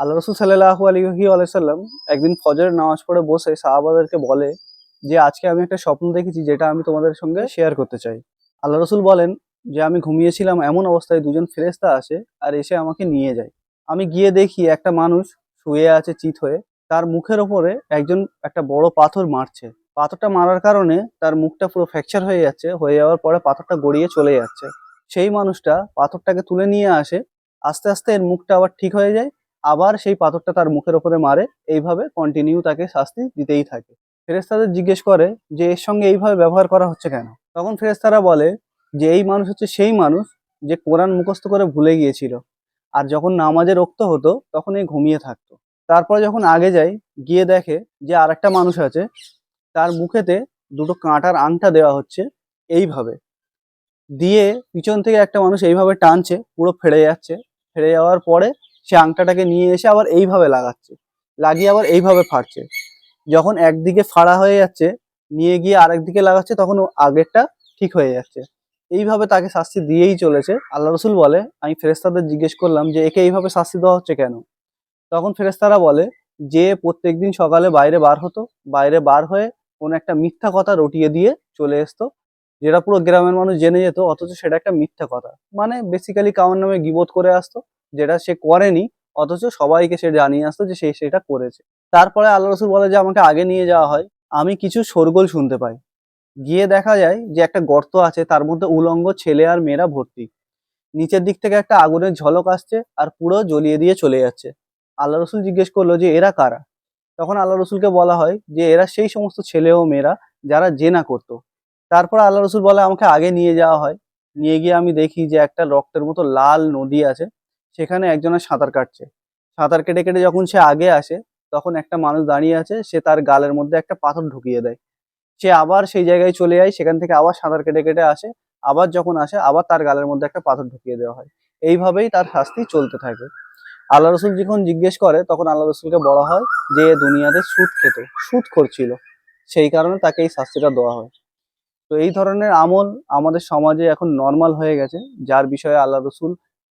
আল্লাহ রসুল সাল্লাল্লাহু আলাইহি ওয়াসাল্লাম একদিন ফজরের নামাজ পড়ে বসে সাহাবাদেরকে বলে যে আজকে আমি একটা স্বপ্ন দেখেছি যেটা আমি তোমাদের সঙ্গে শেয়ার করতে চাই। আল্লাহ রসুল বলেন যে আমি ঘুমিয়েছিলাম, এমন অবস্থায় দুজন ফেরেশতা আসে আর এসে আমাকে নিয়ে যায়। আমি গিয়ে দেখি একটা মানুষ শুয়ে আছে চিত হয়ে, তার মুখের ওপরে একজন একটা বড় পাথর মারছে। পাথরটা মারার কারণে তার মুখটা পুরো ফ্র্যাকচার হয়ে যাচ্ছে, হয়ে যাওয়ার পরে পাথরটা গড়িয়ে চলে যাচ্ছে। সেই মানুষটা পাথরটাকে তুলে নিয়ে আসে, আস্তে আস্তে এর মুখটা আবার ঠিক হয়ে যায়, আবার সেই পাথরটা তার মুখের ওপরে মারে। এইভাবে কন্টিনিউ তাকে শাস্তি দিতেই থাকে। ফেরেশতাদের জিজ্ঞেস করে যে এর সঙ্গে এইভাবে ব্যবহার করা হচ্ছে কেন? তখন ফেরেশতারা বলে যে এই মানুষ হচ্ছে সেই মানুষ যে কোরআন মুখস্থ করে ভুলে গিয়েছিল, আর যখন নামাজে রক্ত হতো তখন এই ঘুমিয়ে থাকতো। তারপরে যখন আগে যায়, গিয়ে দেখে যে আর একটা মানুষ আছে, তার মুখেতে দুটো কাঁটার আংটা দেওয়া হচ্ছে এইভাবে দিয়ে, পিছন থেকে একটা মানুষ এইভাবে টানছে, পুরো ফেড়ে যাচ্ছে। ফেড়ে যাওয়ার পরে সে আংটাটাকে নিয়ে এসে আবার এইভাবে লাগাচ্ছে, লাগিয়ে আবার এইভাবে ফাড়ছে। যখন একদিকে ফাড়া হয়ে যাচ্ছে, নিয়ে গিয়ে আরেক দিকে লাগাচ্ছে, তখন ও আগেরটা ঠিক হয়ে যাচ্ছে। এইভাবে তাকে শাস্তি দিয়েই চলেছে। আল্লাহ রসুল বলে আমি ফেরেশতাদের জিজ্ঞেস করলাম যে একে এইভাবে শাস্তি দেওয়া হচ্ছে কেন? তখন ফেরেশতারা বলে যে প্রত্যেকদিন সকালে বাইরে বার হতো, বাইরে বার হয়ে কোনো একটা মিথ্যা কথা রটিয়ে দিয়ে চলে আসতো, যেটা পুরো গ্রামের মানুষ জেনে যেত, অথচ সেটা একটা মিথ্যা কথা। মানে বেসিক্যালি কারোর নামে গীবত করে আসতো, যেটা সে করেনি, অথচ সবাইকে সে জানিয়ে আসতো যে সে সেটা করেছে। তারপরে আল্লাহ রসুল বলে যে আমাকে আগে নিয়ে যাওয়া হয়, আমি কিছু শোরগোল শুনতে পাই। গিয়ে দেখা যায় যে একটা গর্ত আছে, তার মধ্যে উলঙ্গ ছেলে আর মেয়েরা ভর্তি। নিচের দিক থেকে একটা আগুনের ঝলক আসছে আর পুরো জ্বলিয়ে দিয়ে চলে যাচ্ছে। আল্লাহ রসুল জিজ্ঞেস করলো যে এরা কারা? তখন আল্লাহ রসুলকে বলা হয় যে এরা সেই সমস্ত ছেলে ও মেয়েরা যারা জেনা করতো। তারপর আল্লাহ রসুল বলে আমাকে আগে নিয়ে যাওয়া হয়। নিয়ে গিয়ে আমি দেখি যে একটা রক্তের মতো লাল নদী আছে, সেখানে একজনের সাঁতার কাটছে। সাঁতার কেটে কেটে যখন সে আগে আসে, তখন একটা মানুষ দাঁড়িয়ে আছে, সে তার গালের মধ্যে একটা পাথর ঢুকিয়ে দেয়। সে আবার সেই জায়গায় চলে যায়, সেখান থেকে আবার সাঁতার কেটে কেটে আসে। আবার যখন আসে, আবার তার গালের মধ্যে একটা পাথর ঢুকিয়ে দেওয়া হয়। এইভাবেই তার শাস্তি চলতে থাকে। আল্লাহ রসুল যখন জিজ্ঞেস করে, তখন আল্লাহ রসুলকে বলা হয় যে এ দুনিয়াতে সুদ খেত, সুদ করছিল, সেই কারণে তাকে এই শাস্তিটা দেওয়া হয়। তো এই ধরনের আমল আমাদের সমাজে এখন নর্মাল হয়ে গেছে, যার বিষয়ে আল্লাহ রসুল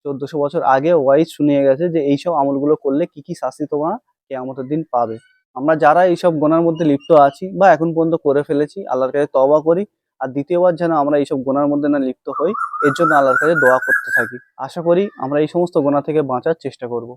1400 বছর আগে ওয়াইজ শুনিয়ে গেছে যে এইসব আমলগুলো করলে কি কি শাস্তি তোমরা কিয়ামতের দিন পাবে। আমরা যারা এইসব গোনার মধ্যে লিপ্ত আছি বা এখন পর্যন্ত করে ফেলেছি, আল্লাহর কাছে তওবা করি। আর দ্বিতীয়বার যেন আমরা এইসব গোনার মধ্যে না লিপ্ত হই, এর জন্য আল্লাহর কাছে দোয়া করতে থাকি। আশা করি আমরা এই সমস্ত গোনা থেকে বাঁচার চেষ্টা করব।